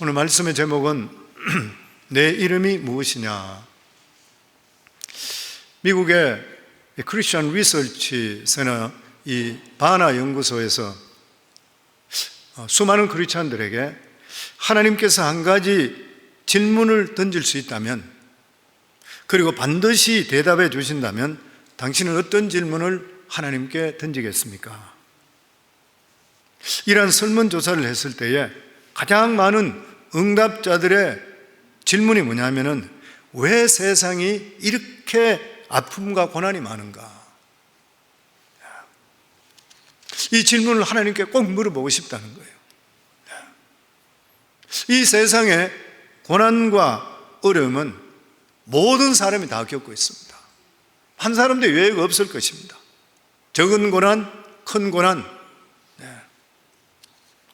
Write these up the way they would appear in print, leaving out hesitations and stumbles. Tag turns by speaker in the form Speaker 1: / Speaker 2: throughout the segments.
Speaker 1: 오늘 말씀의 제목은 내 이름이 무엇이냐. 미국의 크리스천 리서치 센터 이 바나 연구소에서 수많은 크리스천들에게 하나님께서 한 가지 질문을 던질 수 있다면, 그리고 반드시 대답해 주신다면 당신은 어떤 질문을 하나님께 던지겠습니까? 이러한 설문조사를 했을 때에 가장 많은 응답자들의 질문이 뭐냐면은, 왜 세상이 이렇게 아픔과 고난이 많은가? 이 질문을 하나님께 꼭 물어보고 싶다는 거예요. 이 세상의 고난과 어려움은 모든 사람이 다 겪고 있습니다. 한 사람도 예외가 없을 것입니다. 적은 고난, 큰 고난.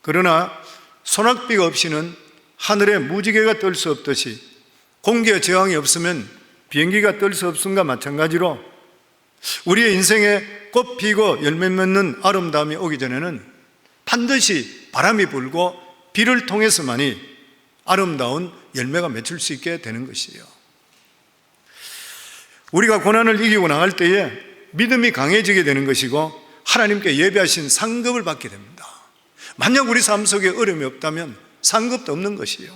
Speaker 1: 그러나 소낙비가 없이는 하늘에 무지개가 뜰 수 없듯이, 공기의 저항이 없으면 비행기가 뜰 수 없음과 마찬가지로 우리의 인생에 꽃 피고 열매 맺는 아름다움이 오기 전에는 반드시 바람이 불고 비를 통해서만이 아름다운 열매가 맺힐 수 있게 되는 것이에요. 우리가 고난을 이기고 나갈 때에 믿음이 강해지게 되는 것이고, 하나님께 예비하신 상급을 받게 됩니다. 만약 우리 삶 속에 어려움이 없다면 상급도 없는 것이에요.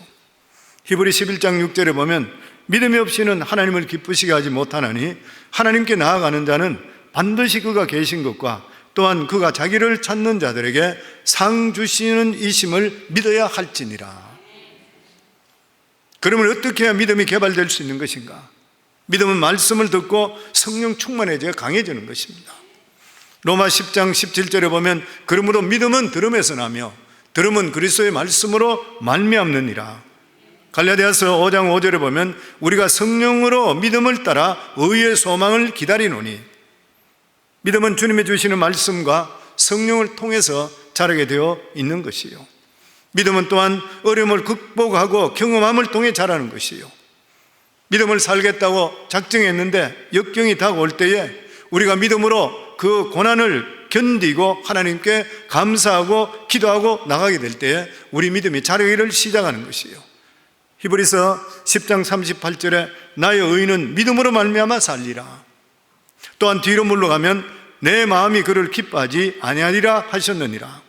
Speaker 1: 히브리 11장 6절에 보면, 믿음이 없이는 하나님을 기쁘시게 하지 못하나니 하나님께 나아가는 자는 반드시 그가 계신 것과 또한 그가 자기를 찾는 자들에게 상 주시는 이심을 믿어야 할지니라. 그러면 어떻게 해야 믿음이 개발될 수 있는 것인가? 믿음은 말씀을 듣고 성령 충만해져야 강해지는 것입니다. 로마 10장 17절에 보면, 그러므로 믿음은 들음에서 나며 들음은 그리스도의 말씀으로 말미암느니라. 갈라디아서 5장 5절에 보면, 우리가 성령으로 믿음을 따라 의의 소망을 기다리노니, 믿음은 주님이 주시는 말씀과 성령을 통해서 자라게 되어 있는 것이요, 믿음은 또한 어려움을 극복하고 경험함을 통해 자라는 것이요, 믿음을 살겠다고 작정했는데 역경이 다가올 때에 우리가 믿음으로 그 고난을 견디고 하나님께 감사하고 기도하고 나가게 될 때에 우리 믿음이 자라기를 시작하는 것이에요. 히브리서 10장 38절에 나의 의인은 믿음으로 말미암아 살리라. 또한 뒤로 물러가면 내 마음이 그를 기뻐하지 아니하리라 하셨느니라.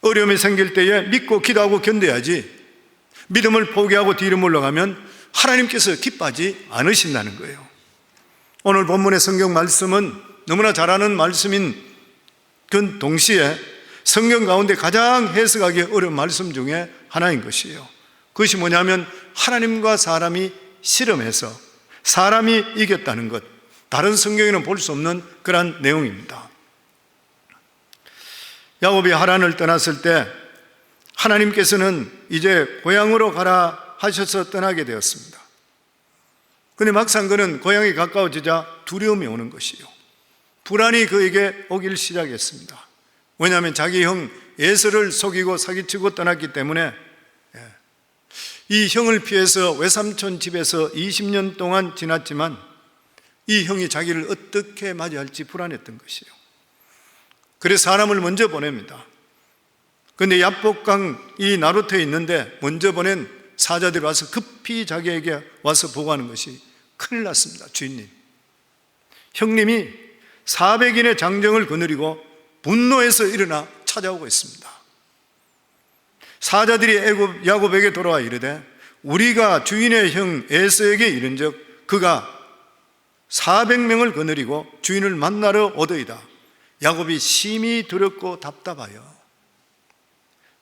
Speaker 1: 어려움이 생길 때에 믿고 기도하고 견뎌야지, 믿음을 포기하고 뒤로 물러가면 하나님께서 기뻐하지 않으신다는 거예요. 오늘 본문의 성경 말씀은 너무나 잘 아는 말씀인 그 동시에 성경 가운데 가장 해석하기 어려운 말씀 중에 하나인 것이에요. 그것이 뭐냐면, 하나님과 사람이 씨름해서 사람이 이겼다는 것. 다른 성경에는 볼 수 없는 그러한 내용입니다. 야곱이 하란을 떠났을 때 하나님께서는 이제 고향으로 가라 하셔서 떠나게 되었습니다. 그런데 막상 그는 고향이 가까워지자 두려움이 오는 것이요, 불안이 그에게 오길 시작했습니다. 왜냐하면 자기 형 에서를 속이고 사기치고 떠났기 때문에 이 형을 피해서 외삼촌 집에서 20년 동안 지났지만 이 형이 자기를 어떻게 맞이할지 불안했던 것이에요. 그래서 사람을 먼저 보냅니다. 그런데 야복강 이 나루터에 있는데 먼저 보낸 사자들이 와서 급히 자기에게 와서 보고하는 것이, 큰일 났습니다 주인님, 형님이 400인의 장정을 거느리고 분노해서 일어나 찾아오고 있습니다. 사자들이 야곱에게 돌아와 이르되, 우리가 주인의 형 에서에게 이른즉 그가 400명을 거느리고 주인을 만나러 오더이다. 야곱이 심히 두렵고 답답하여,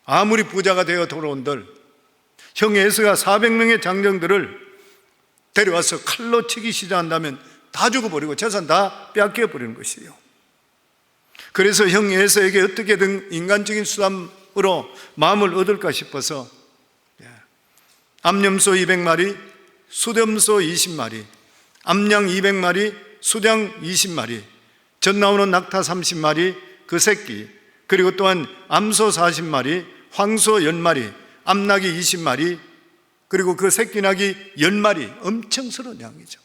Speaker 1: 아무리 부자가 되어 돌아온들 형 에서가 400명의 장정들을 데려와서 칼로 치기 시작한다면 다 죽어버리고 재산 다 빼앗겨버리는 것이에요. 그래서 형 에서에게 어떻게든 인간적인 수단으로 마음을 얻을까 싶어서 암염소 200마리, 수렴소 20마리, 암양 200마리, 수장 20마리, 젖 나오는 낙타 30마리, 그 새끼, 그리고 또한 암소 40마리, 황소 10마리, 암낙이 20마리, 그리고 그 새끼낙이 10마리, 엄청스러운 양이죠.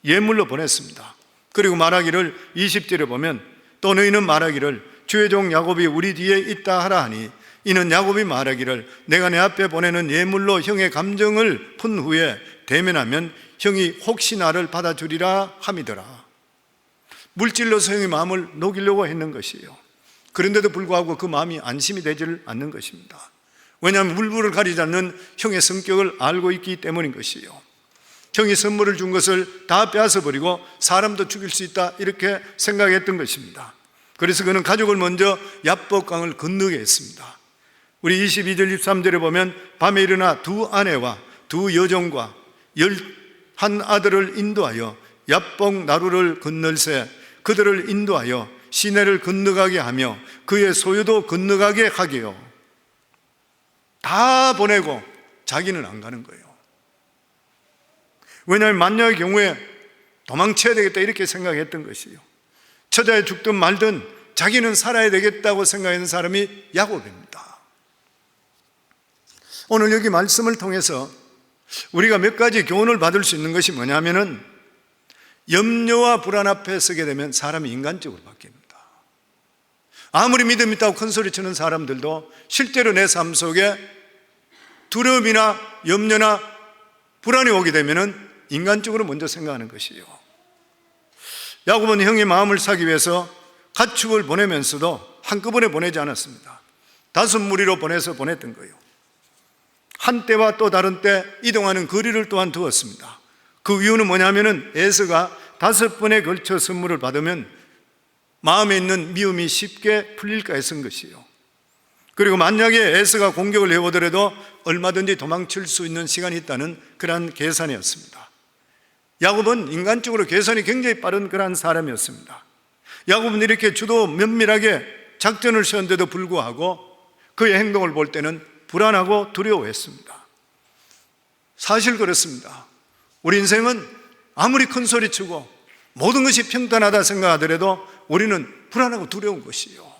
Speaker 1: 예물로 보냈습니다. 그리고 말하기를 20절에 보면, 또 너희는 말하기를 주의 종 야곱이 우리 뒤에 있다 하라 하니 이는 야곱이 말하기를 내가 내 앞에 보내는 예물로 형의 감정을 푼 후에 대면하면 형이 혹시 나를 받아주리라 함이더라. 물질로서 형의 마음을 녹이려고 했는 것이에요. 그런데도 불구하고 그 마음이 안심이 되질 않는 것입니다. 왜냐하면 물불을 가리지 않는 형의 성격을 알고 있기 때문인 것이에요. 형이 선물을 준 것을 다 빼앗아버리고 사람도 죽일 수 있다, 이렇게 생각했던 것입니다. 그래서 그는 가족을 먼저 야복강을 건너게 했습니다. 우리 22절 23절에 보면 밤에 일어나 두 아내와 두 여종과 11아들을 인도하여 야복 나루를 건널새 그들을 인도하여 시내를 건너가게 하며 그의 소유도 건너가게 하게요. 다 보내고 자기는 안 가는 거예요. 왜냐하면 만약의 경우에 도망쳐야 되겠다, 이렇게 생각했던 것이에요. 처자에 죽든 말든 자기는 살아야 되겠다고 생각하는 사람이 야곱입니다. 오늘 여기 말씀을 통해서 우리가 몇 가지 교훈을 받을 수 있는 것이 뭐냐면은, 염려와 불안 앞에 서게 되면 사람이 인간적으로 바뀝니다. 아무리 믿음 있다고 큰 소리 치는 사람들도 실제로 내 삶 속에 두려움이나 염려나 불안이 오게 되면은 인간적으로 먼저 생각하는 것이에요. 야곱은 형의 마음을 사기 위해서 가축을 보내면서도 한꺼번에 보내지 않았습니다. 5무리로 보냈던 거예요. 한 때와 또 다른 때 이동하는 거리를 또한 두었습니다. 그 이유는 뭐냐면은 에서가 5번에 걸쳐 선물을 받으면 마음에 있는 미움이 쉽게 풀릴까 해서인 것이에요. 그리고 만약에 에서가 공격을 해오더라도 얼마든지 도망칠 수 있는 시간이 있다는 그러한 계산이었습니다. 야곱은 인간적으로 계산이 굉장히 빠른 그러한 사람이었습니다. 야곱은 이렇게 주도 면밀하게 작전을 세웠는데도 불구하고 그의 행동을 볼 때는 불안하고 두려워했습니다. 사실 그렇습니다. 우리 인생은 아무리 큰 소리 치고 모든 것이 평탄하다 생각하더라도 우리는 불안하고 두려운 것이요.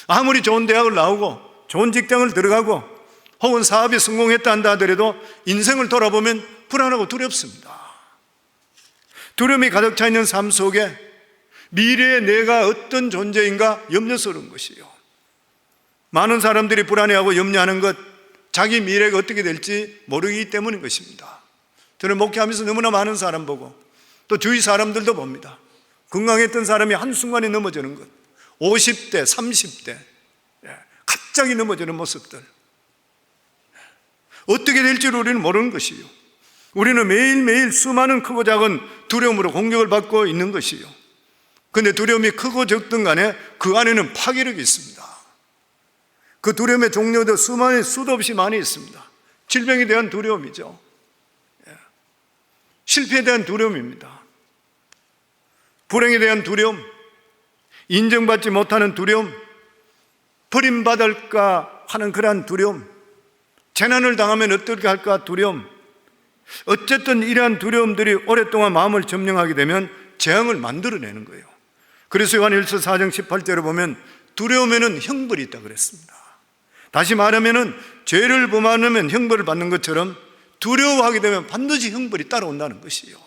Speaker 1: 아무리 좋은 대학을 나오고 좋은 직장을 들어가고 혹은 사업에 성공했다 한다 하더라도 인생을 돌아보면 불안하고 두렵습니다. 두려움이 가득 차 있는 삶 속에 미래의 내가 어떤 존재인가 염려스러운 것이요. 많은 사람들이 불안해하고 염려하는 것, 자기 미래가 어떻게 될지 모르기 때문인 것입니다. 저는 목회하면서 너무나 많은 사람 보고 또 주위 사람들도 봅니다. 건강했던 사람이 한순간에 넘어지는 것, 50대, 30대 갑자기 넘어지는 모습들, 어떻게 될지를 우리는 모르는 것이요. 우리는 매일매일 수많은 크고 작은 두려움으로 공격을 받고 있는 것이요. 그런데 두려움이 크고 적든 간에 그 안에는 파괴력이 있습니다. 그 두려움의 종류도 수도 없이 많이 있습니다. 질병에 대한 두려움이죠. 실패에 대한 두려움입니다. 불행에 대한 두려움, 인정받지 못하는 두려움, 버림받을까 하는 그러한 두려움, 재난을 당하면 어떻게 할까 두려움. 어쨌든 이러한 두려움들이 오랫동안 마음을 점령하게 되면 재앙을 만들어내는 거예요. 그래서 요한일서 4장 18절에 보면 두려움에는 형벌이 있다 그랬습니다. 다시 말하면 죄를 범하면 형벌을 받는 것처럼 두려워하게 되면 반드시 형벌이 따라온다는 것이에요.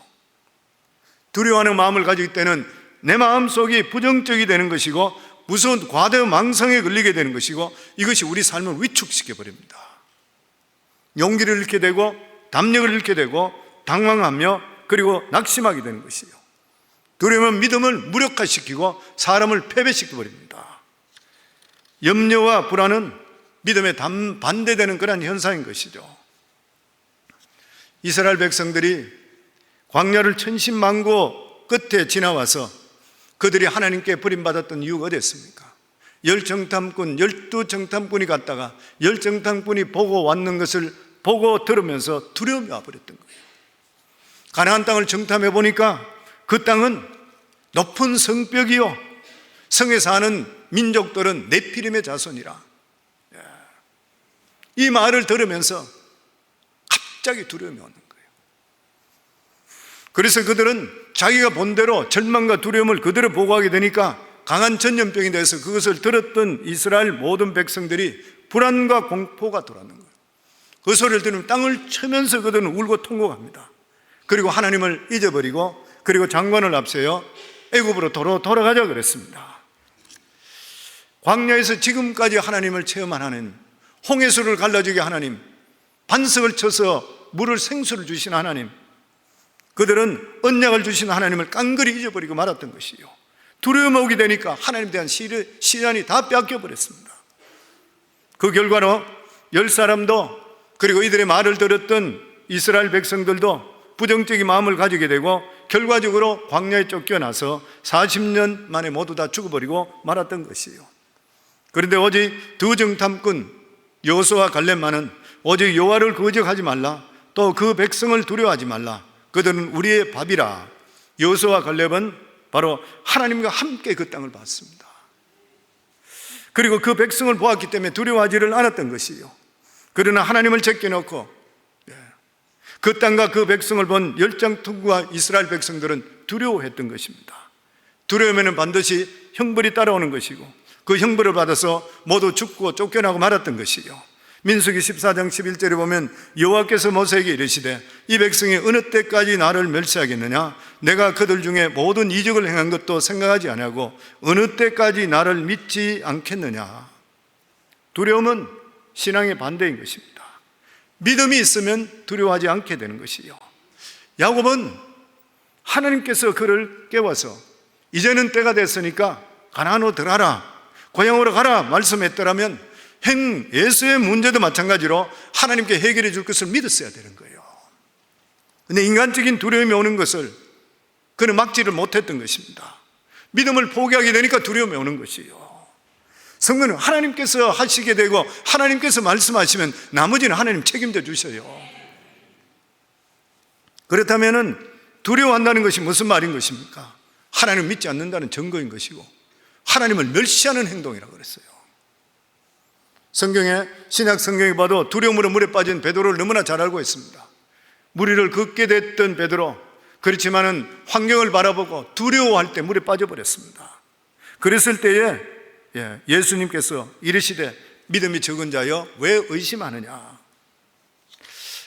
Speaker 1: 두려워하는 마음을 가질 때는 내 마음속이 부정적이 되는 것이고 무서운 과대 망상에 걸리게 되는 것이고 이것이 우리 삶을 위축시켜 버립니다. 용기를 잃게 되고 담력을 잃게 되고 당황하며 그리고 낙심하게 되는 것이에요. 두려움은 믿음을 무력화시키고 사람을 패배시켜 버립니다. 염려와 불안은 믿음에 반대되는 그런 현상인 것이죠. 이스라엘 백성들이 광야를 천신만고 끝에 지나와서 그들이 하나님께 버림받았던 이유가 어디였습니까? 10정탐꾼, 12정탐꾼이 갔다가 10정탐꾼이 보고 왔는 것을 보고 들으면서 두려움이 와버렸던 거예요. 가나안 땅을 정탐해 보니까 그 땅은 높은 성벽이요, 성에 사는 민족들은 네피림의 자손이라. 이 말을 들으면서 갑자기 두려움이 오는 거예요. 그래서 그들은 자기가 본 대로 절망과 두려움을 그대로 보고하게 되니까 강한 전염병이 돼서 그것을 들었던 이스라엘 모든 백성들이 불안과 공포가 돌아오는 거예요. 그 소리를 들으면 땅을 치면서 그들은 울고 통곡합니다. 그리고 하나님을 잊어버리고 그리고 장관을 앞세워 애굽으로 돌아가자 그랬습니다. 광야에서 지금까지 하나님을 체험한 하나님, 홍해수를 갈라지게 하나님, 반석을 쳐서 물을 생수를 주신 하나님, 그들은 언약을 주신 하나님을 깡그리 잊어버리고 말았던 것이요, 두려움 오게 되니까 하나님에 대한 시련이 다 뺏겨버렸습니다. 그 결과로 10사람도, 그리고 이들의 말을 들었던 이스라엘 백성들도 부정적인 마음을 가지게 되고 결과적으로 광야에 쫓겨나서 40년 만에 모두 다 죽어버리고 말았던 것이에요. 그런데 오직 두 정탐꾼 여호수아와 갈렙만은 오직 여호와를 거적하지 말라, 또 그 백성을 두려워하지 말라, 그들은 우리의 밥이라. 여호수아와 갈렙은 바로 하나님과 함께 그 땅을 봤습니다. 그리고 그 백성을 보았기 때문에 두려워하지를 않았던 것이요, 그러나 하나님을 제껴놓고 그 땅과 그 백성을 본 열장통과 이스라엘 백성들은 두려워했던 것입니다. 두려우면 반드시 형벌이 따라오는 것이고 그 형벌을 받아서 모두 죽고 쫓겨나고 말았던 것이요, 민수기 14장 11절에 보면 여호와께서 모세에게 이르시되 이 백성이 어느 때까지 나를 멸시하겠느냐, 내가 그들 중에 모든 이적을 행한 것도 생각하지 아니하고 어느 때까지 나를 믿지 않겠느냐. 두려움은 신앙의 반대인 것입니다. 믿음이 있으면 두려워하지 않게 되는 것이요, 야곱은 하나님께서 그를 깨워서 이제는 때가 됐으니까 가나안으로 들어가라, 고향으로 가라 말씀했더라면 예수의 문제도 마찬가지로 하나님께 해결해 줄 것을 믿었어야 되는 거예요. 그런데 인간적인 두려움이 오는 것을 그는 막지를 못했던 것입니다. 믿음을 포기하게 되니까 두려움이 오는 것이에요. 성도는 하나님께서 하시게 되고 하나님께서 말씀하시면 나머지는 하나님 책임져 주셔요. 그렇다면 두려워한다는 것이 무슨 말인 것입니까? 하나님을 믿지 않는다는 증거인 것이고 하나님을 멸시하는 행동이라고 그랬어요. 성경에, 신약 성경에 봐도 두려움으로 물에 빠진 베드로를 너무나 잘 알고 있습니다. 무리를 걷게 됐던 베드로, 그렇지만은 환경을 바라보고 두려워할 때 물에 빠져버렸습니다. 그랬을 때에 예수님께서 이르시되 믿음이 적은 자여 왜 의심하느냐.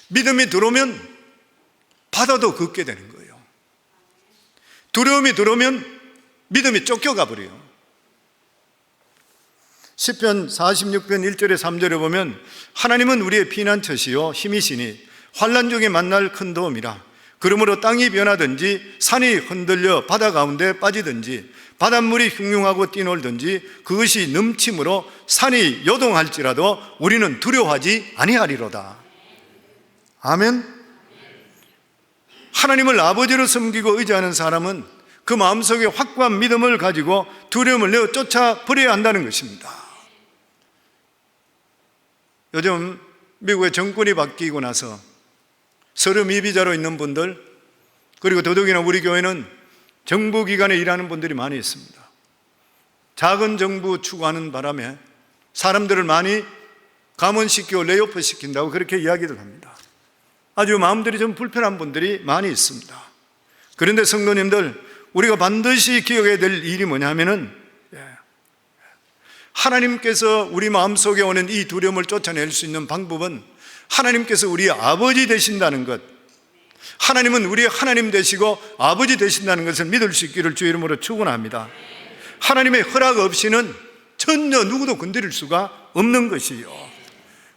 Speaker 1: 믿음이 들어오면 바다도 걷게 되는 거예요. 두려움이 들어오면 믿음이 쫓겨가 버려요. 시편 46편 1절에 3절에 보면 하나님은 우리의 피난처시요 힘이시니 환난 중에 만날 큰 도움이라. 그러므로 땅이 변하든지 산이 흔들려 바다 가운데 빠지든지 바닷물이 흉흉하고 뛰놀든지 그것이 넘침으로 산이 요동할지라도 우리는 두려워하지 아니하리로다. 아멘. 하나님을 아버지로 섬기고 의지하는 사람은 그 마음속에 확고한 믿음을 가지고 두려움을 내어 쫓아버려야 한다는 것입니다. 요즘 미국의 정권이 바뀌고 나서 서류 미비자로 있는 분들, 그리고 더더욱이나 우리 교회는 정부기관에 일하는 분들이 많이 있습니다. 작은 정부 추구하는 바람에 사람들을 많이 감원시키고 레이오프 시킨다고 그렇게 이야기를 합니다. 아주 마음들이 좀 불편한 분들이 많이 있습니다. 그런데 성도님들, 우리가 반드시 기억해야 될 일이 뭐냐면은 하나님께서 우리 마음속에 오는 이 두려움을 쫓아낼 수 있는 방법은 하나님께서 우리의 아버지 되신다는 것, 하나님은 우리의 하나님 되시고 아버지 되신다는 것을 믿을 수 있기를 주의 이름으로 축원합니다. 하나님의 허락 없이는 전혀 누구도 건드릴 수가 없는 것이요,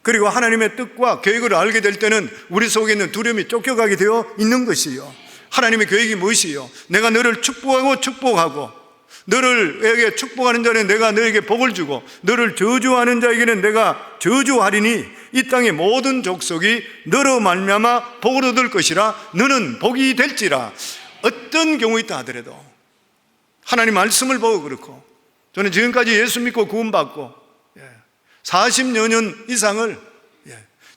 Speaker 1: 그리고 하나님의 뜻과 계획을 알게 될 때는 우리 속에 있는 두려움이 쫓겨가게 되어 있는 것이요. 하나님의 계획이 무엇이요? 내가 너를 축복하고 너를 축복하는 자는 내가 너에게 복을 주고 너를 저주하는 자에게는 내가 저주하리니 이 땅의 모든 족속이 너로 말미암아 복을 얻을 것이라. 너는 복이 될지라. 어떤 경우있다 하더라도 하나님 말씀을 보고 그렇고, 저는 지금까지 예수 믿고 구원받고 40여 년 이상을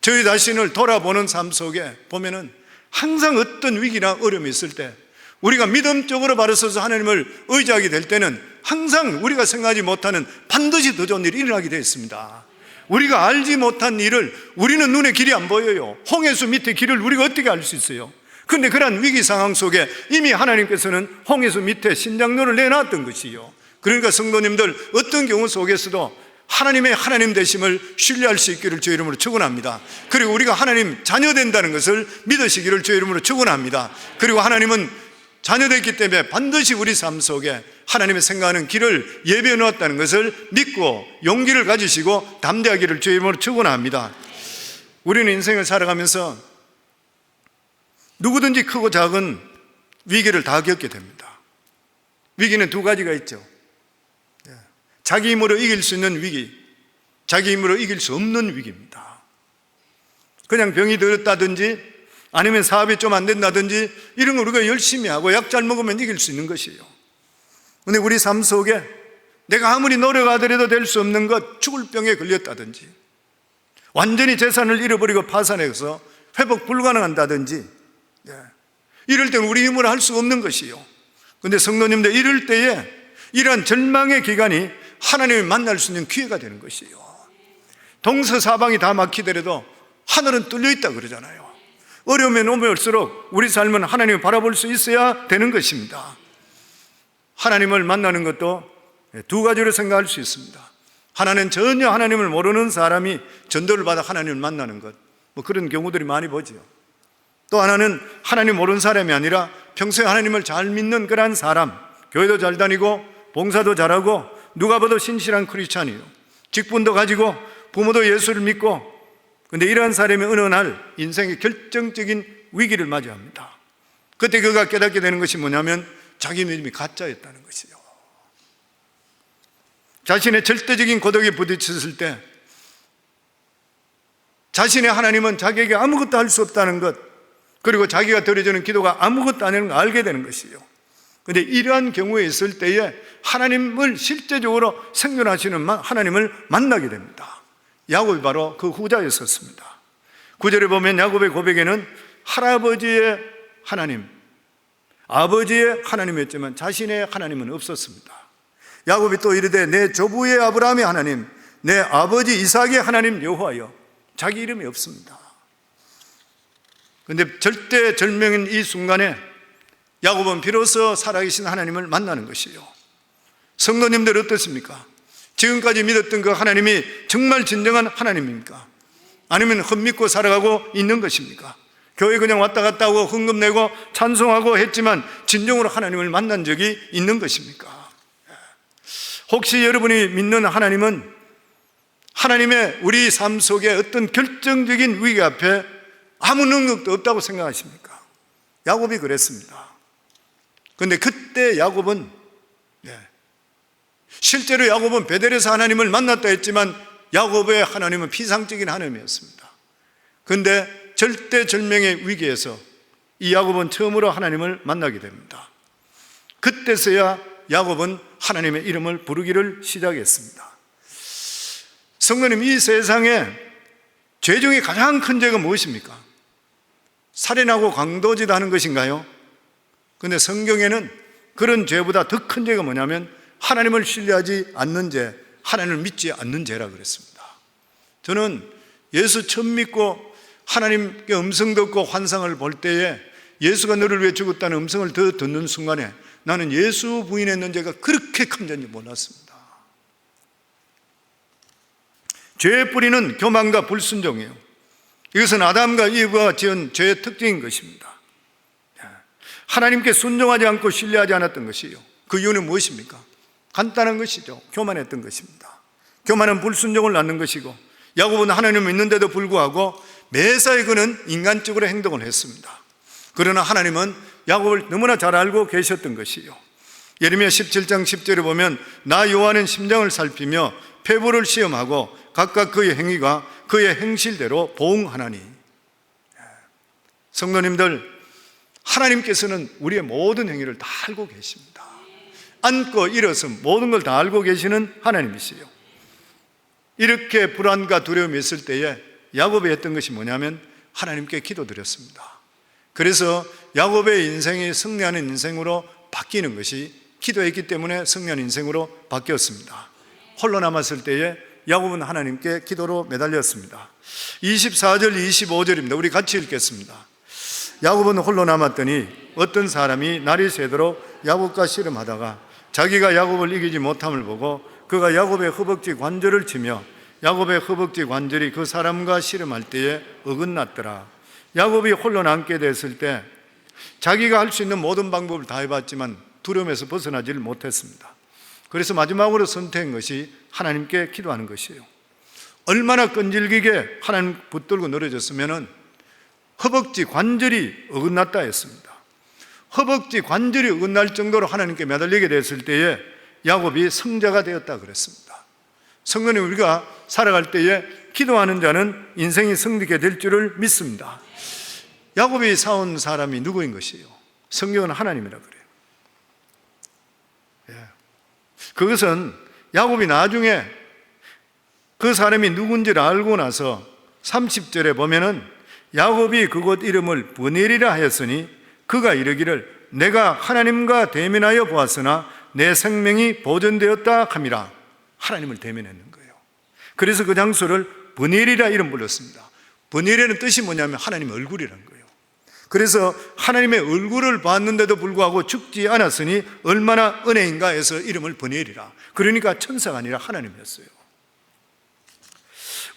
Speaker 1: 저희 자신을 돌아보는 삶 속에 보면은 항상 어떤 위기나 어려움이 있을 때 우리가 믿음적으로 바로 서서 하나님을 의지하게 될 때는 항상 우리가 생각하지 못하는 반드시 더 좋은 일이 일어나게 되어 있습니다. 우리가 알지 못한 일을, 우리는 눈에 길이 안 보여요. 홍해수 밑에 길을 우리가 어떻게 알 수 있어요? 그런데 그러한 위기 상황 속에 이미 하나님께서는 홍해수 밑에 신장로를 내놨던 것이요. 그러니까 성도님들, 어떤 경우 속에서도 하나님의 하나님 되심을 신뢰할 수 있기를 주의 이름으로 축원합니다. 그리고 우리가 하나님 자녀 된다는 것을 믿으시기를 주의 이름으로 축원합니다. 그리고 하나님은 자녀됐기 때문에 반드시 우리 삶 속에 하나님의 생각하는 길을 예비해 놓았다는 것을 믿고 용기를 가지시고 담대하기를 주의 이름으로 축원합니다. 우리는 인생을 살아가면서 누구든지 크고 작은 위기를 다 겪게 됩니다. 위기는 두 가지가 있죠. 자기 힘으로 이길 수 있는 위기, 자기 힘으로 이길 수 없는 위기입니다. 그냥 병이 들었다든지 아니면 사업이 좀 안 된다든지 이런 거 우리가 열심히 하고 약 잘 먹으면 이길 수 있는 것이에요. 그런데 우리 삶 속에 내가 아무리 노력하더라도 될 수 없는 것, 죽을 병에 걸렸다든지 완전히 재산을 잃어버리고 파산해서 회복 불가능한다든지 이럴 때는 우리 힘으로 할 수 없는 것이에요. 그런데 성도님들, 이럴 때에 이러한 절망의 기간이 하나님을 만날 수 있는 기회가 되는 것이에요. 동서사방이 다 막히더라도 하늘은 뚫려 있다 그러잖아요. 어려움에 오면 올수록 우리 삶은 하나님을 바라볼 수 있어야 되는 것입니다. 하나님을 만나는 것도 두 가지로 생각할 수 있습니다. 하나는 전혀 하나님을 모르는 사람이 전도를 받아 하나님을 만나는 것, 그런 경우들이 많이 보죠. 또 하나는 하나님 모르는 사람이 아니라 평소에 하나님을 잘 믿는 그런 사람, 교회도 잘 다니고 봉사도 잘하고 누가 봐도 신실한 크리스찬이에요. 직분도 가지고 부모도 예수를 믿고, 그런데 이러한 사람이 어느 날 인생의 결정적인 위기를 맞이합니다. 그때 그가 깨닫게 되는 것이 뭐냐면 자기 믿음이 가짜였다는 것이죠. 자신의 절대적인 고독에 부딪혔을 때 자신의 하나님은 자기에게 아무것도 할 수 없다는 것, 그리고 자기가 드려지는 기도가 아무것도 아니라는 걸 알게 되는 것이에요. 그런데 이러한 경우에 있을 때에 하나님을 실제적으로 생존하시는 하나님을 만나게 됩니다. 야곱이 바로 그 후자였었습니다. 9절에 보면 야곱의 고백에는 할아버지의 하나님, 아버지의 하나님이었지만 자신의 하나님은 없었습니다. 야곱이 또 이르되 내 조부의 아브라함의 하나님, 내 아버지 이삭의 하나님 여호와여, 자기 이름이 없습니다. 그런데 절대절명인 이 순간에 야곱은 비로소 살아계신 하나님을 만나는 것이에요. 성도님들 어떻습니까? 지금까지 믿었던 그 하나님이 정말 진정한 하나님입니까? 아니면 헛믿고 살아가고 있는 것입니까? 교회 그냥 왔다 갔다 하고 헌금 내고 찬송하고 했지만 진정으로 하나님을 만난 적이 있는 것입니까? 혹시 여러분이 믿는 하나님은 하나님의 우리 삶 속에 어떤 결정적인 위기 앞에 아무 능력도 없다고 생각하십니까? 야곱이 그랬습니다. 그런데 그때 야곱은 실제로 야곱은 베델에서 하나님을 만났다 했지만 야곱의 하나님은 피상적인 하나님이었습니다. 그런데 절대절명의 위기에서 이 야곱은 처음으로 하나님을 만나게 됩니다. 그때서야 야곱은 하나님의 이름을 부르기를 시작했습니다. 성도님, 이 세상에 죄 중에 가장 큰 죄가 무엇입니까? 살인하고 강도짓하는 것인가요? 그런데 성경에는 그런 죄보다 더 큰 죄가 뭐냐면 하나님을 신뢰하지 않는 죄, 하나님을 믿지 않는 죄라 그랬습니다. 저는 예수 처음 믿고 하나님께 음성 듣고 환상을 볼 때에 예수가 너를 위해 죽었다는 음성을 더 듣는 순간에 나는 예수 부인했는 죄가 그렇게 큰 죄인지 몰랐습니다. 죄의 뿌리는 교만과 불순종이에요. 이것은 아담과 이브가 지은 죄의 특징인 것입니다. 하나님께 순종하지 않고 신뢰하지 않았던 것이에요. 그 이유는 무엇입니까? 간단한 것이죠. 교만했던 것입니다. 교만은 불순종을 낳는 것이고, 야곱은 하나님을 믿는데도 불구하고 매사에 그는 인간적으로 행동을 했습니다. 그러나 하나님은 야곱을 너무나 잘 알고 계셨던 것이에요. 예레미야 17장 10절에 보면 나 여호와는 심장을 살피며 폐부를 시험하고 각각 그의 행위가 그의 행실대로 보응하나니. 성도님들, 하나님께서는 우리의 모든 행위를 다 알고 계십니다. 앉고 일어서 모든 걸 다 알고 계시는 하나님이시요. 이렇게 불안과 두려움이 있을 때에 야곱이 했던 것이 뭐냐면 하나님께 기도드렸습니다. 그래서 야곱의 인생이 승리하는 인생으로 바뀌는 것이 기도했기 때문에 승리하는 인생으로 바뀌었습니다. 홀로 남았을 때에 야곱은 하나님께 기도로 매달렸습니다. 24절 25절입니다. 우리 같이 읽겠습니다. 야곱은 홀로 남았더니 어떤 사람이 날이 새도록 야곱과 씨름하다가 자기가 야곱을 이기지 못함을 보고 그가 야곱의 허벅지 관절을 치며 야곱의 허벅지 관절이 그 사람과 씨름할 때에 어긋났더라. 야곱이 홀로 남게 됐을 때 자기가 할 수 있는 모든 방법을 다 해봤지만 두려움에서 벗어나지를 못했습니다. 그래서 마지막으로 선택한 것이 하나님께 기도하는 것이에요. 얼마나 끈질기게 하나님 붙들고 늘어졌으면 허벅지 관절이 어긋났다 했습니다. 허벅지 관절이 어긋날 정도로 하나님께 매달리게 됐을 때에 야곱이 성자가 되었다 그랬습니다. 성도님, 우리가 살아갈 때에 기도하는 자는 인생이 성립게 될 줄을 믿습니다. 야곱이 사온 사람이 누구인 것이에요? 성경은 하나님이라 그래요. 그것은 야곱이 나중에 그 사람이 누군지를 알고 나서 30절에 보면은 야곱이 그곳 이름을 브니엘이라 하였으니 그가 이르기를 내가 하나님과 대면하여 보았으나 내 생명이 보존되었다 함이라. 하나님을 대면했는 거예요. 그래서 그 장소를 브니엘이라 이름 불렀습니다. 브니엘의 뜻이 뭐냐면 하나님의 얼굴이라는 거예요. 그래서 하나님의 얼굴을 봤는데도 불구하고 죽지 않았으니 얼마나 은혜인가 해서 이름을 브니엘이라. 그러니까 천사가 아니라 하나님이었어요.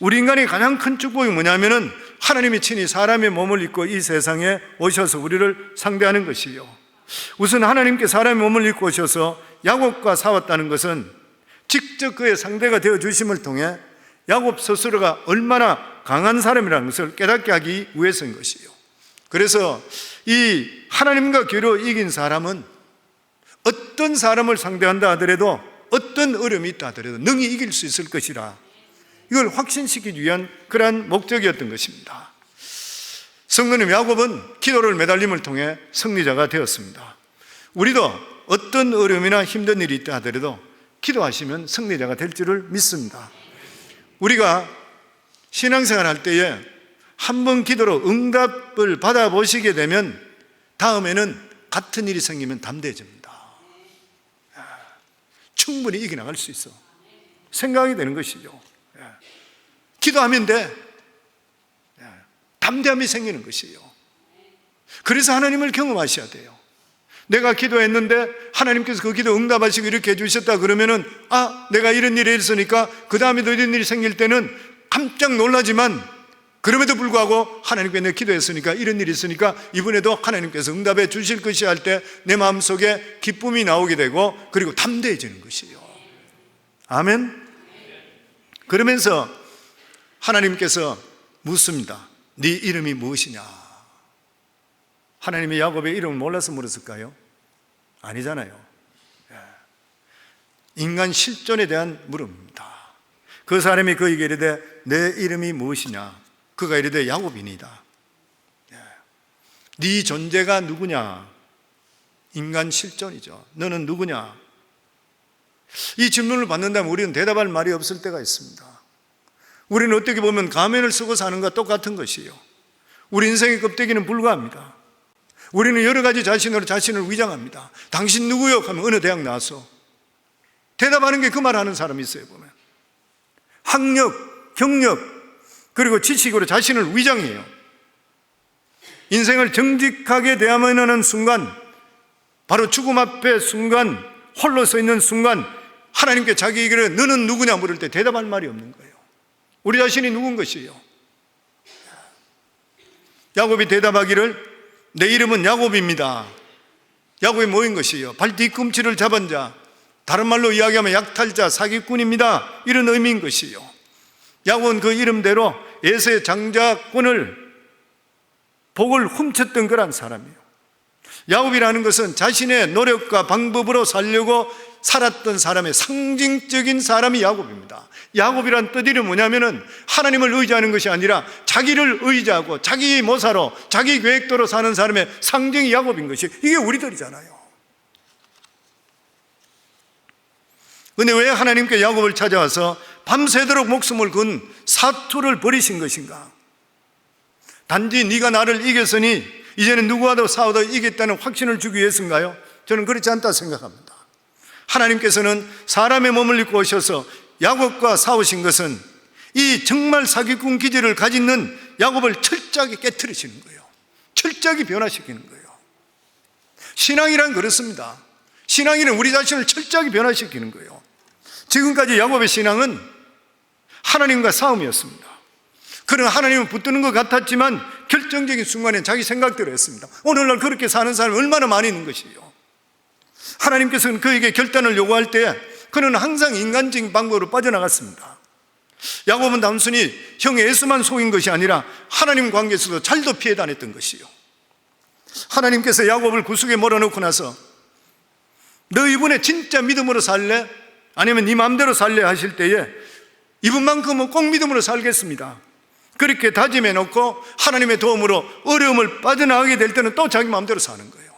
Speaker 1: 우리 인간의 가장 큰 축복이 뭐냐면은 하나님이 친히 사람의 몸을 입고 이 세상에 오셔서 우리를 상대하는 것이요. 우선 하나님께 사람의 몸을 입고 오셔서 야곱과 싸웠다는 것은 직접 그의 상대가 되어 주심을 통해 야곱 스스로가 얼마나 강한 사람이라는 것을 깨닫게 하기 위해서인 것이요. 그래서 이 하나님과 겨루 이긴 사람은 어떤 사람을 상대한다 하더라도 어떤 어려움이 있다 하더라도 능히 이길 수 있을 것이라, 이걸 확신시키기 위한 그러한 목적이었던 것입니다. 성도님, 야곱은 기도를 매달림을 통해 승리자가 되었습니다. 우리도 어떤 어려움이나 힘든 일이 있다 하더라도 기도하시면 승리자가 될 줄을 믿습니다. 우리가 신앙생활 할 때에 한 번 기도로 응답을 받아보시게 되면 다음에는 같은 일이 생기면 담대해집니다. 충분히 이겨나갈 수 있어. 생각이 되는 것이죠. 기도하면 돼. 담대함이 생기는 것이에요. 그래서 하나님을 경험하셔야 돼요. 내가 기도했는데 하나님께서 그 기도 응답하시고 이렇게 해주셨다 그러면은, 내가 이런 일이 있으니까 그 다음에도 이런 일이 생길 때는 깜짝 놀라지만, 그럼에도 불구하고 하나님께 내가 기도했으니까 이런 일이 있으니까 이번에도 하나님께서 응답해 주실 것이야 할 때 내 마음속에 기쁨이 나오게 되고, 그리고 담대해지는 것이에요. 아멘. 그러면서 하나님께서 묻습니다. 네 이름이 무엇이냐? 하나님이 야곱의 이름을 몰라서 물었을까요? 아니잖아요. 인간 실존에 대한 물음입니다. 그 사람이 그에게 이르되 내 이름이 무엇이냐? 그가 이르되 야곱이니이다. 네 존재가 누구냐? 인간 실존이죠. 너는 누구냐? 이 질문을 받는다면 우리는 대답할 말이 없을 때가 있습니다. 우리는 어떻게 보면 가면을 쓰고 사는 것과 똑같은 것이에요. 우리 인생의 껍데기는 불과합니다. 우리는 여러 가지 자신으로 자신을 위장합니다. 당신 누구요? 하면 어느 대학 나왔어? 대답하는 게 그 말하는 사람이 있어요. 보면 학력, 경력, 그리고 지식으로 자신을 위장해요. 인생을 정직하게 대하면 하는 순간, 바로 죽음 앞에 순간, 홀로 서 있는 순간 하나님께 자기에게 너는 누구냐 물을 때 대답할 말이 없는 거예요. 우리 자신이 누군 것이에요? 야곱이 대답하기를 내 이름은 야곱입니다. 야곱이 뭐인 것이에요? 발 뒤꿈치를 잡은 자, 다른 말로 이야기하면 약탈자, 사기꾼입니다. 이런 의미인 것이에요. 야곱은 그 이름대로 에서의 장자권을, 복을 훔쳤던 그런 사람이에요. 야곱이라는 것은 자신의 노력과 방법으로 살려고 살았던 사람의 상징적인 사람이 야곱입니다. 야곱이란 뜻이 뭐냐면은 하나님을 의지하는 것이 아니라 자기를 의지하고 자기 모사로 자기 계획대로 사는 사람의 상징이 야곱인 것이, 이게 우리들이잖아요. 근데 왜 하나님께 야곱을 찾아와서 밤새도록 목숨을 건 사투를 벌이신 것인가? 단지 네가 나를 이겼으니 이제는 누구와도 싸워도 이겼다는 확신을 주기 위해서인가요? 저는 그렇지 않다 생각합니다. 하나님께서는 사람의 몸을 입고 오셔서 야곱과 싸우신 것은 이 정말 사기꾼 기질을 가지는 야곱을 철저하게 깨트리시는 거예요. 철저하게 변화시키는 거예요. 신앙이란 그렇습니다. 신앙이란 우리 자신을 철저하게 변화시키는 거예요. 지금까지 야곱의 신앙은 하나님과 싸움이었습니다. 그러나 하나님은 붙드는 것 같았지만 결정적인 순간에 자기 생각대로 했습니다. 오늘날 그렇게 사는 사람이 얼마나 많이 있는 것이에요. 하나님께서는 그에게 결단을 요구할 때 그는 항상 인간적인 방법으로 빠져나갔습니다. 야곱은 단순히 형 에서만 속인 것이 아니라 하나님 관계에서도 잘도 피해 다녔던 것이요. 하나님께서 야곱을 구석에 몰아넣고 나서 너 이번에 진짜 믿음으로 살래? 아니면 네 마음대로 살래? 하실 때에 이분만큼은 꼭 믿음으로 살겠습니다, 그렇게 다짐해 놓고 하나님의 도움으로 어려움을 빠져나가게 될 때는 또 자기 마음대로 사는 거예요.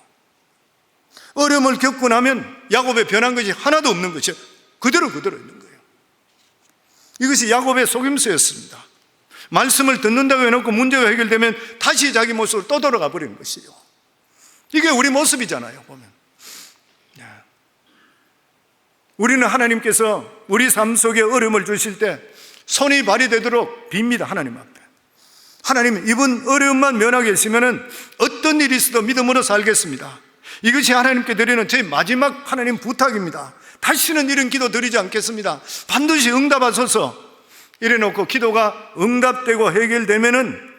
Speaker 1: 어려움을 겪고 나면 야곱의 변한 것이 하나도 없는 것이 그대로 있는 거예요. 이것이 야곱의 속임수였습니다. 말씀을 듣는다고 해놓고 문제가 해결되면 다시 자기 모습으로 또 돌아가 버리는 것이요. 이게 우리 모습이잖아요, 보면. 우리는 하나님께서 우리 삶 속에 어려움을 주실 때 손이 발이 되도록 빕니다, 하나님 앞에. 하나님, 이번 어려움만 면하게 하시면 어떤 일이 있어도 믿음으로 살겠습니다. 이것이 하나님께 드리는 제 마지막 하나님 부탁입니다. 다시는 이런 기도 드리지 않겠습니다. 반드시 응답하소서. 이래놓고 기도가 응답되고 해결되면은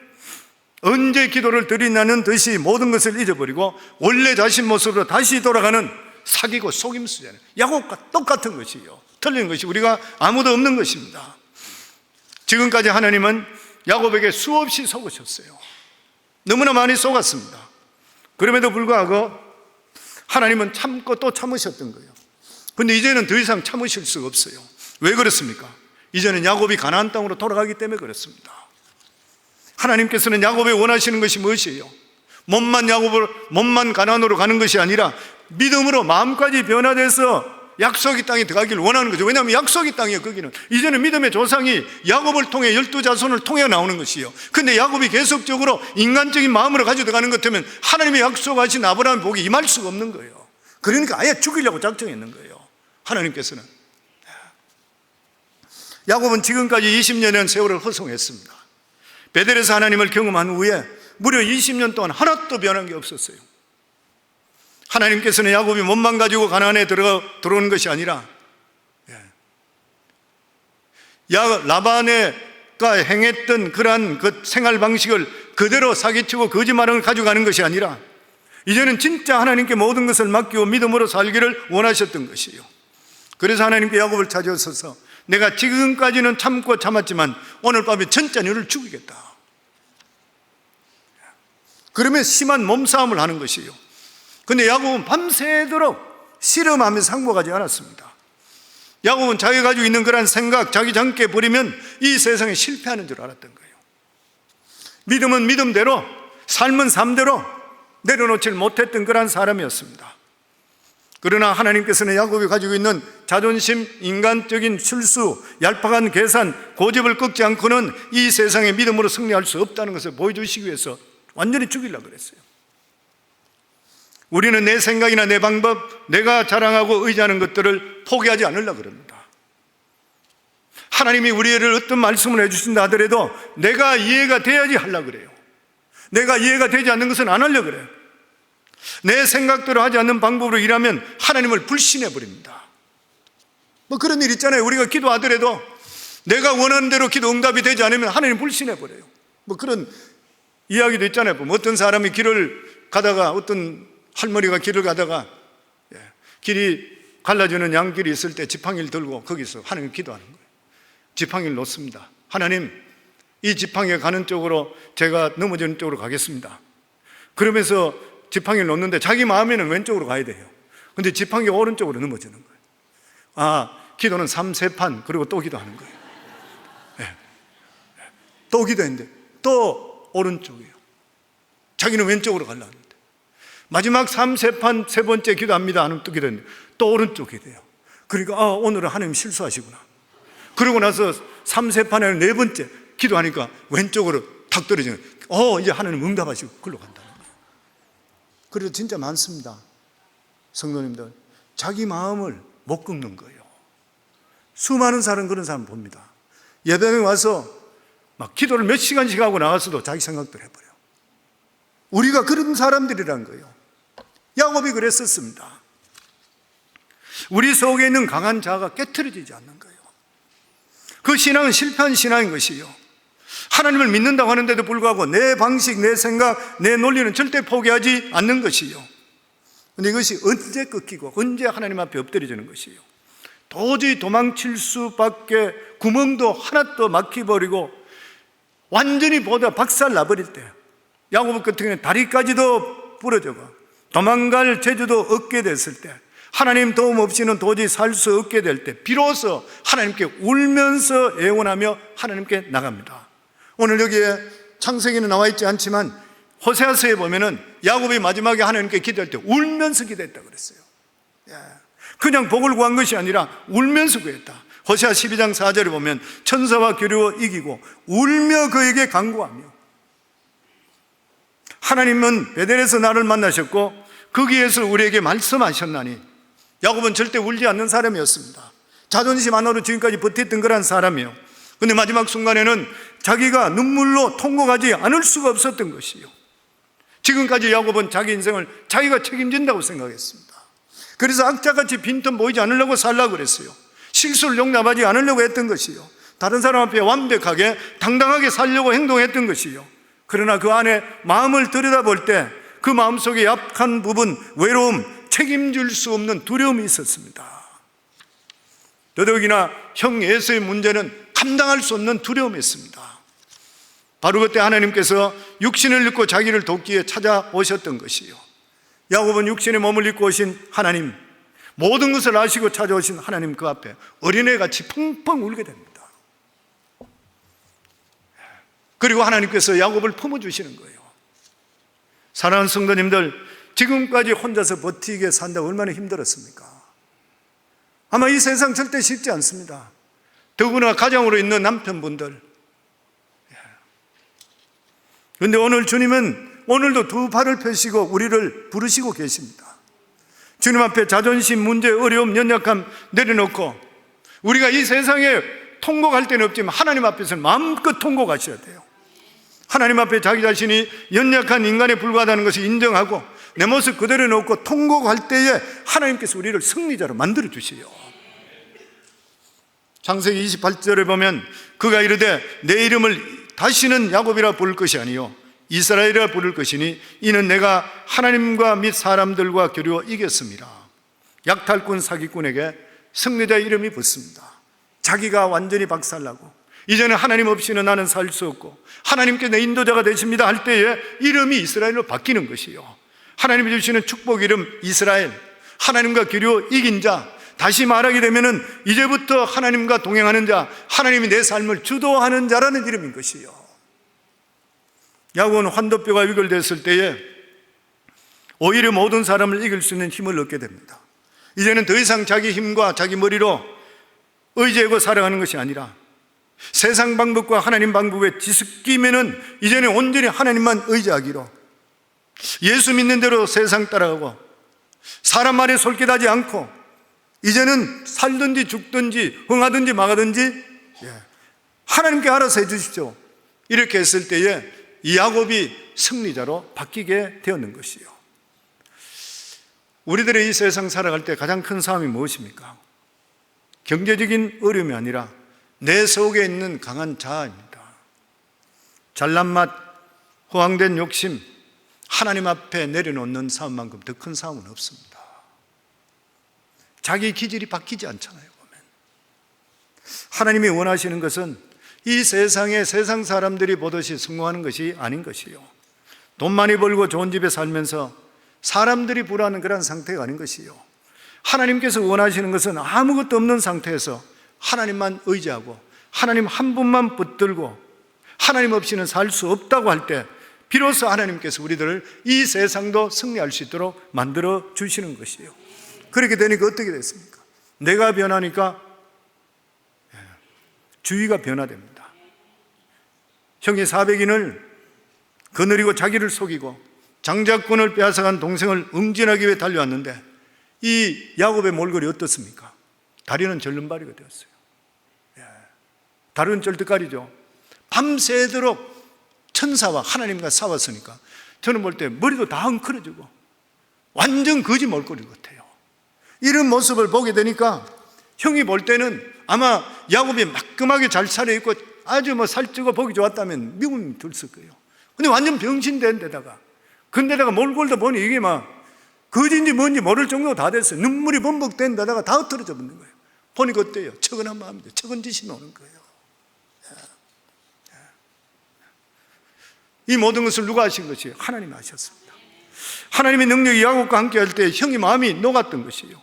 Speaker 1: 언제 기도를 드리냐는 듯이 모든 것을 잊어버리고 원래 자신 모습으로 다시 돌아가는 사기고 속임수잖아요. 야곱과 똑같은 것이요. 틀린 것이 우리가 아무도 없는 것입니다. 지금까지 하나님은 야곱에게 수없이 속으셨어요. 너무나 많이 속았습니다. 그럼에도 불구하고 하나님은 참고 또 참으셨던 거예요. 그런데 이제는 더 이상 참으실 수가 없어요. 왜 그렇습니까? 이제는 야곱이 가나안 땅으로 돌아가기 때문에 그렇습니다. 하나님께서는 야곱이 원하시는 것이 무엇이에요? 몸만 가나안으로 가는 것이 아니라 믿음으로 마음까지 변화돼서 약속의 땅에 들어가기를 원하는 거죠. 왜냐하면 약속의 땅이에요, 거기는. 이제는 믿음의 조상이 야곱을 통해 12자손을 통해 나오는 것이에요. 근데 야곱이 계속적으로 인간적인 마음으로 가지고 들어가는 것 같으면 하나님이 약속하신 아브라함의 복이 임할 수가 없는 거예요. 그러니까 아예 죽이려고 작정했는 거예요, 하나님께서는. 야곱은 지금까지 20년의 세월을 허송했습니다. 베델에서 하나님을 경험한 후에 무려 20년 동안 하나도 변한 게 없었어요. 하나님께서는 야곱이 몸만 가지고 가나안에 들어오는 것이 아니라 라반가 행했던 그러한 그 생활 방식을 그대로 사기치고 거짓말을 가져가는 것이 아니라 이제는 진짜 하나님께 모든 것을 맡기고 믿음으로 살기를 원하셨던 것이에요. 그래서 하나님께 야곱을 찾아오셔서 내가 지금까지는 참고 참았지만 오늘 밤에 진짜 너를 죽이겠다. 그러면 심한 몸싸움을 하는 것이에요. 근데 야곱은 밤새도록 씨름하면서 항복하지 않았습니다. 야곱은 자기가 가지고 있는 그런 생각, 자기 정께 버리면 이 세상에 실패하는 줄 알았던 거예요. 믿음은 믿음대로, 삶은 삶대로 내려놓지 못했던 그런 사람이었습니다. 그러나 하나님께서는 야곱이 가지고 있는 자존심, 인간적인 실수, 얄팍한 계산, 고집을 꺾지 않고는 이 세상에 믿음으로 승리할 수 없다는 것을 보여주시기 위해서 완전히 죽이려고 그랬어요. 우리는 내 생각이나 내 방법, 내가 자랑하고 의지하는 것들을 포기하지 않으려고 그럽니다. 하나님이 우리를 어떤 말씀을 해주신다 하더라도 내가 이해가 돼야지 하려고 그래요. 내가 이해가 되지 않는 것은 안 하려고 그래요. 내 생각대로 하지 않는 방법으로 일하면 하나님을 불신해 버립니다. 뭐 그런 일 있잖아요. 우리가 기도하더라도 내가 원하는 대로 기도 응답이 되지 않으면 하나님 불신해 버려요. 뭐 그런 이야기도 있잖아요. 뭐 어떤 사람이 길을 가다가 어떤 할머니가 길을 가다가 길이 갈라지는 양길이 있을 때 지팡이를 들고 거기서 하나님 기도하는 거예요. 지팡이를 놓습니다. 하나님, 이 지팡이가 가는 쪽으로 제가 넘어지는 쪽으로 가겠습니다. 그러면서 지팡이를 놓는데 자기 마음에는 왼쪽으로 가야 돼요. 근데 지팡이가 오른쪽으로 넘어지는 거예요. 아, 기도는 3세판 그리고 또 기도하는 거예요. 또 기도했는데 또 오른쪽이에요. 자기는 왼쪽으로 가려고 하는데 마지막 3세판 세 번째 기도합니다 하는 또 기도했는데 또 오른쪽이 돼요. 그러니까 오늘은 하나님 실수하시구나. 그러고 나서 3세판에 네 번째 기도하니까 왼쪽으로 탁 떨어지는 이제 하나님 응답하시고 글로 간다는 거예요. 그래도 진짜 많습니다. 성도님들, 자기 마음을 못 꺾는 거예요. 수많은 사람 그런 사람 봅니다. 예배에 와서 막 기도를 몇 시간씩 하고 나가서도 자기 생각대로 해버려요. 우리가 그런 사람들이란 거예요. 야곱이 그랬었습니다. 우리 속에 있는 강한 자가 깨트려지지 않는 거예요. 그 신앙은 실패한 신앙인 것이에요. 하나님을 믿는다고 하는데도 불구하고 내 방식, 내 생각, 내 논리는 절대 포기하지 않는 것이에요. 근데 이것이 언제 꺾이고 언제 하나님 앞에 엎드려지는 것이에요. 도저히 도망칠 수밖에 구멍도 하나도 막혀버리고 완전히 보다 박살 나버릴 때, 야고보 같은 경우는 다리까지도 부러져가 도망갈 재주도 없게 됐을 때, 하나님 도움 없이는 도저히 살 수 없게 될 때, 비로소 하나님께 울면서 애원하며 하나님께 나갑니다. 오늘 여기에 창세기는 나와 있지 않지만 호세아서에 보면은 야곱이 마지막에 하나님께 기도할 때 울면서 기도했다 그랬어요. 그냥 복을 구한 것이 아니라 울면서 구했다. 호세아 12장 4절에 보면 천사와 겨루어 이기고 울며 그에게 간구하며, 하나님은 베델에서 나를 만나셨고 거기에서 우리에게 말씀하셨나니, 야곱은 절대 울지 않는 사람이었습니다. 자존심 하나로 지금까지 버텼던 거란 사람이에요. 그런데 마지막 순간에는 자기가 눈물로 통곡하지 않을 수가 없었던 것이요. 지금까지 야곱은 자기 인생을 자기가 책임진다고 생각했습니다. 그래서 악자같이 빈틈 보이지 않으려고 살라고 그랬어요. 실수를 용납하지 않으려고 했던 것이요. 다른 사람 앞에 완벽하게 당당하게 살려고 행동했던 것이요. 그러나 그 안에 마음을 들여다볼 때 그 마음속에 약한 부분, 외로움, 책임질 수 없는 두려움이 있었습니다. 더더욱이나 형 에서의 문제는 감당할 수 없는 두려움이었습니다. 바로 그때 하나님께서 육신을 입고 자기를 돕기에 찾아오셨던 것이요. 야곱은 육신의 몸을 입고 오신 하나님, 모든 것을 아시고 찾아오신 하나님 그 앞에 어린애같이 펑펑 울게 됩니다. 그리고 하나님께서 야곱을 품어주시는 거예요. 사랑하는 성도님들, 지금까지 혼자서 버티게 산다고 얼마나 힘들었습니까? 아마 이 세상 절대 쉽지 않습니다. 더구나 가장으로 있는 남편분들. 그런데 오늘 주님은 오늘도 두 팔을 펴시고 우리를 부르시고 계십니다. 주님 앞에 자존심, 문제, 어려움, 연약함 내려놓고 우리가 이 세상에 통곡할 때는 없지만 하나님 앞에서는 마음껏 통곡하셔야 돼요. 하나님 앞에 자기 자신이 연약한 인간에 불과하다는 것을 인정하고 내 모습 그대로 놓고 통곡할 때에 하나님께서 우리를 승리자로 만들어 주시요. 창세기 28절에 보면 그가 이르되 내 이름을 다시는 야곱이라 부를 것이 아니요 이스라엘이라 부를 것이니 이는 내가 하나님과 및 사람들과 겨루어 이겼습니다. 약탈꾼 사기꾼에게 승리자 이름이 붙습니다. 자기가 완전히 박살나고 이제는 하나님 없이는 나는 살 수 없고 하나님께 내 인도자가 되십니다 할 때에 이름이 이스라엘로 바뀌는 것이요. 하나님이 주시는 축복 이름 이스라엘, 하나님과 겨루어 이긴 자, 다시 말하게 되면은 이제부터 하나님과 동행하는 자, 하나님이 내 삶을 주도하는 자라는 이름인 것이요. 야곱은 환도뼈가 위골됐을 때에 오히려 모든 사람을 이길 수 있는 힘을 얻게 됩니다. 이제는 더 이상 자기 힘과 자기 머리로 의지하고 살아가는 것이 아니라 세상 방법과 하나님 방법에 뒤섞이면은 이제는 온전히 하나님만 의지하기로, 예수 믿는 대로 세상 따라가고 사람 말에 솔깃하지 않고 이제는 살든지 죽든지 흥하든지 망하든지 하나님께 알아서 해주십시오. 이렇게 했을 때에 이 야곱이 승리자로 바뀌게 되었는 것이요. 우리들의 이 세상 살아갈 때 가장 큰 싸움이 무엇입니까? 경제적인 어려움이 아니라 내 속에 있는 강한 자아입니다. 잘난 맛, 허황된 욕심, 하나님 앞에 내려놓는 싸움만큼 더 큰 싸움은 없습니다. 자기 기질이 바뀌지 않잖아요, 보면. 하나님이 원하시는 것은 이 세상에 세상 사람들이 보듯이 성공하는 것이 아닌 것이요. 돈 많이 벌고 좋은 집에 살면서 사람들이 부러워하는 그런 상태가 아닌 것이요. 하나님께서 원하시는 것은 아무것도 없는 상태에서 하나님만 의지하고 하나님 한 분만 붙들고 하나님 없이는 살 수 없다고 할 때 비로소 하나님께서 우리들을 이 세상도 승리할 수 있도록 만들어 주시는 것이에요. 그렇게 되니까 어떻게 됐습니까? 내가 변하니까 주위가 변화됩니다. 형이 400인을 거느리고 자기를 속이고 장자권을 빼앗아간 동생을 응징하기 위해 달려왔는데 이 야곱의 몰골이 어떻습니까? 다리는 절름발이가 되었어요. 다리는 절뚝가리죠. 밤새도록 천사와 하나님과 싸웠으니까 저는 볼 때 머리도 다 엉클어지고 완전 거지 몰골이 같아요. 이런 모습을 보게 되니까 형이 볼 때는 아마 야곱이 말끔하게 잘 차려입고 아주 살찌고 보기 좋았다면 미움이 들었을 거예요. 근데 완전 병신된 데다가 근데다가 몰골도 보니 이게 거지인지 뭔지 모를 정도로 다 됐어요. 눈물이 범벅된 데다가 다 흩어져 버리는 거예요. 보니까 어때요? 척은한 마음이죠. 척은 짓이 노는 거예요. 이 모든 것을 누가 하신 것이에요? 하나님이 하셨습니다. 하나님의 능력이 야곱과 함께 할 때 형의 마음이 녹았던 것이에요.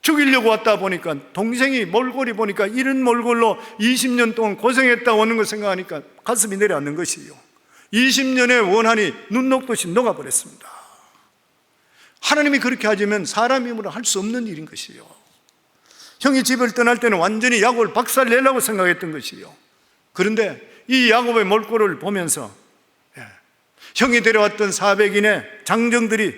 Speaker 1: 죽이려고 왔다 보니까 동생이 몰골이 보니까 이런 몰골로 20년 동안 고생했다 오는 걸 생각하니까 가슴이 내려앉는 것이에요. 20년의 원한이 눈 녹듯이 녹아버렸습니다. 하나님이 그렇게 하시면 사람 힘으로 할 수 없는 일인 것이에요. 형이 집을 떠날 때는 완전히 야곱을 박살내려고 생각했던 것이에요. 그런데 이 야곱의 몰골을 보면서 형이 데려왔던 400인의 장정들이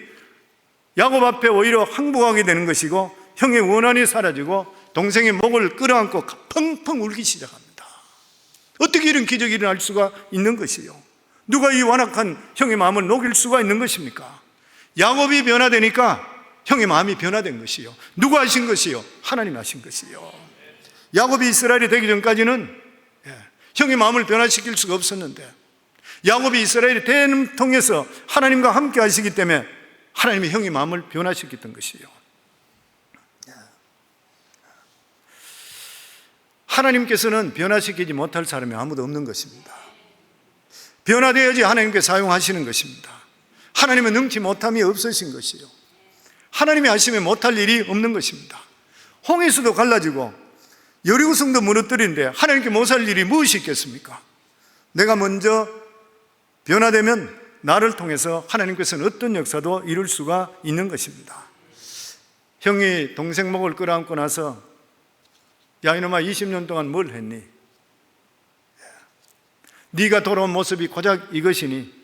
Speaker 1: 야곱 앞에 오히려 항복하게 되는 것이고, 형의 원한이 사라지고 동생의 목을 끌어안고 펑펑 울기 시작합니다. 어떻게 이런 기적이 일어날 수가 있는 것이요? 누가 이 완악한 형의 마음을 녹일 수가 있는 것입니까? 야곱이 변화되니까 형의 마음이 변화된 것이요. 누가 하신 것이요? 하나님 하신 것이요. 야곱이 이스라엘이 되기 전까지는 형의 마음을 변화시킬 수가 없었는데, 야곱이 이스라엘이 되는 통해서 하나님과 함께 하시기 때문에 하나님이 형의 마음을 변화시켰던 것이요. 하나님께서는 변화시키지 못할 사람이 아무도 없는 것입니다. 변화되어야지 하나님께 사용하시는 것입니다. 하나님은 능치 못함이 없으신 것이요. 하나님이 하시면 못할 일이 없는 것입니다. 홍해수도 갈라지고 여리고성도 무너뜨리는데 하나님께 못할 일이 무엇이 있겠습니까? 내가 먼저 변화되면 나를 통해서 하나님께서는 어떤 역사도 이룰 수가 있는 것입니다. 형이 동생 목을 끌어안고 나서 야 이놈아 20년 동안 뭘 했니? 네가 돌아온 모습이 고작 이것이니?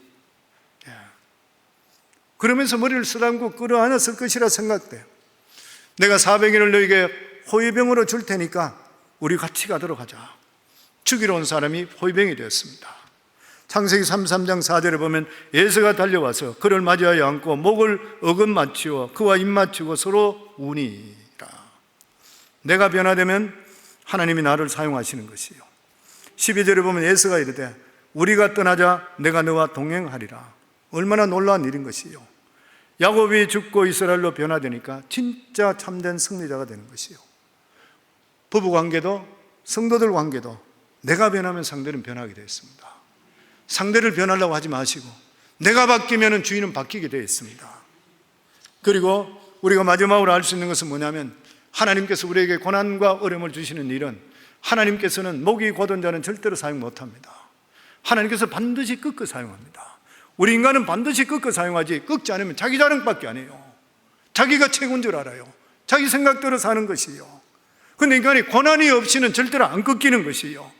Speaker 1: 그러면서 머리를 쓰담고 끌어안았을 것이라 생각돼요. 내가 400인을 너에게 호위병으로 줄 테니까 우리 같이 가도록 하자. 죽이러 온 사람이 호위병이 되었습니다. 창세기 33장 4절에 보면 에서가 달려와서 그를 맞이하여 안고 목을 어금 맞추어 그와 입 맞추고 서로 우니라. 내가 변화되면 하나님이 나를 사용하시는 것이요. 12절에 보면 에서가 이르되 우리가 떠나자 내가 너와 동행하리라. 얼마나 놀라운 일인 것이요. 야곱이 죽고 이스라엘로 변화되니까 진짜 참된 승리자가 되는 것이요. 부부관계도 성도들 관계도 내가 변하면 상대는 변하게 되어 있습니다. 상대를 변하려고 하지 마시고 내가 바뀌면 주인은 바뀌게 되어 있습니다. 그리고 우리가 마지막으로 알 수 있는 것은 뭐냐면, 하나님께서 우리에게 고난과 어려움을 주시는 일은 하나님께서는 목이 곧은 자는 절대로 사용 못합니다. 하나님께서 반드시 꺾어 사용합니다. 우리 인간은 반드시 꺾어 사용하지 꺾지 않으면 자기 자랑밖에 안 해요. 자기가 최고인 줄 알아요. 자기 생각대로 사는 것이요. 그런데 인간이 고난이 없이는 절대로 안 꺾이는 것이요.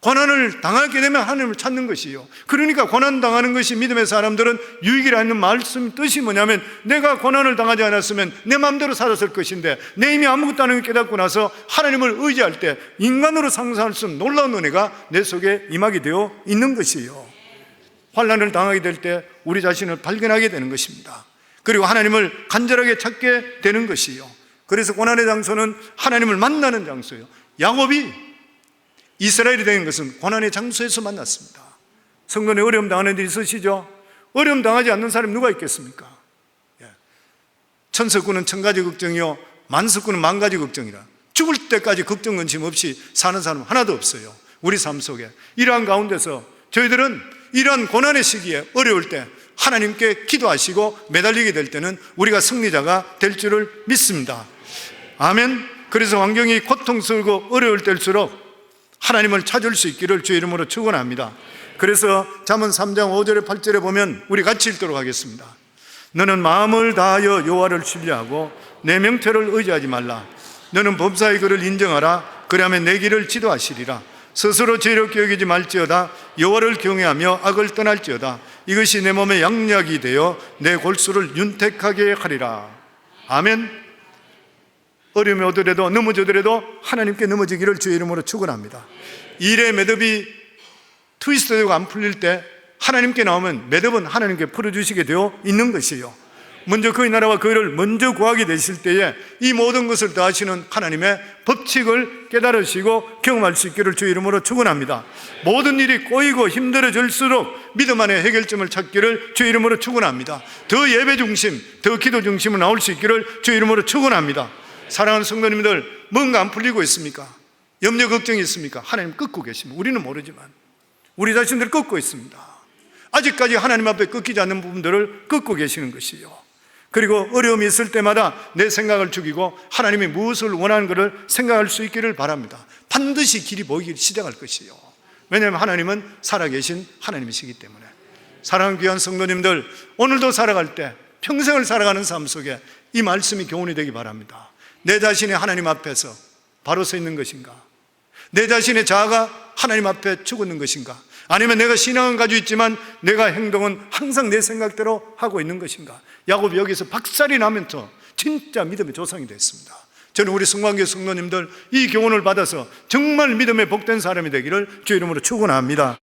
Speaker 1: 고난을 당하게 되면 하나님을 찾는 것이요. 그러니까 고난 당하는 것이 믿음의 사람들은 유익이라는 말씀 뜻이 뭐냐면, 내가 고난을 당하지 않았으면 내 마음대로 살았을 것인데 내 힘이 아무것도 아닌 걸 깨닫고 나서 하나님을 의지할 때 인간으로 상상할 수 없는 놀라운 은혜가 내 속에 임하게 되어 있는 것이요. 환난을 당하게 될 때 우리 자신을 발견하게 되는 것입니다. 그리고 하나님을 간절하게 찾게 되는 것이요. 그래서 고난의 장소는 하나님을 만나는 장소예요. 야곱이 이스라엘이 된 것은 고난의 장소에서 만났습니다. 성도에 어려움 당하는 일이 있으시죠? 어려움 당하지 않는 사람이 누가 있겠습니까? 천석구는 천가지 걱정이요 만석구는 만가지 걱정이라. 죽을 때까지 걱정 근심 없이 사는 사람 하나도 없어요. 우리 삶 속에. 이러한 가운데서 저희들은 이러한 고난의 시기에 어려울 때 하나님께 기도하시고 매달리게 될 때는 우리가 승리자가 될 줄을 믿습니다. 아멘. 그래서 환경이 고통스럽고 어려울 때일수록 하나님을 찾을 수 있기를 주의 이름으로 축원합니다. 그래서 잠언 3장 5절에 8절에 보면 우리 같이 읽도록 하겠습니다. 너는 마음을 다하여 여호와를 신뢰하고 내 명태를 의지하지 말라. 너는 법사의 글을 인정하라. 그리하면 내 길을 지도하시리라. 스스로 죄롭게 여기지 말지어다. 여호와를 경외하며 악을 떠날지어다. 이것이 내 몸에 양약이 되어 내 골수를 윤택하게 하리라. 아멘. 어려움이 오더라도 넘어지더라도 하나님께 넘어지기를 주의 이름으로 축원합니다. 일의 매듭이 트위스트되고 안 풀릴 때 하나님께 나오면 매듭은 하나님께 풀어주시게 되어 있는 것이요. 먼저 그의 나라와 그의를 먼저 구하게 되실 때에 이 모든 것을 더하시는 하나님의 법칙을 깨달으시고 경험할 수 있기를 주 이름으로 축원합니다. 모든 일이 꼬이고 힘들어질수록 믿음 안에 해결점을 찾기를 주 이름으로 축원합니다. 더 예배 중심, 더 기도 중심으로 나올 수 있기를 주 이름으로 축원합니다. 사랑하는 성도님들, 뭔가 안 풀리고 있습니까? 염려 걱정이 있습니까? 하나님 꺾고 계십니다. 우리는 모르지만 우리 자신들 꺾고 있습니다. 아직까지 하나님 앞에 꺾이지 않는 부분들을 꺾고 계시는 것이요. 그리고 어려움이 있을 때마다 내 생각을 죽이고 하나님이 무엇을 원하는 것을 생각할 수 있기를 바랍니다. 반드시 길이 보이기 시작할 것이요. 왜냐하면 하나님은 살아계신 하나님이시기 때문에. 사랑하는 귀한 성도님들, 오늘도 살아갈 때 평생을 살아가는 삶 속에 이 말씀이 교훈이 되기 바랍니다. 내 자신이 하나님 앞에서 바로 서 있는 것인가? 내 자신의 자아가 하나님 앞에 죽었는 것인가? 아니면 내가 신앙은 가지고 있지만 내가 행동은 항상 내 생각대로 하고 있는 것인가? 야곱이 여기서 박살이 나면서 진짜 믿음의 조상이 됐습니다. 저는 우리 성광교 성도님들 이 교훈을 받아서 정말 믿음의 복된 사람이 되기를 주 이름으로 축원합니다.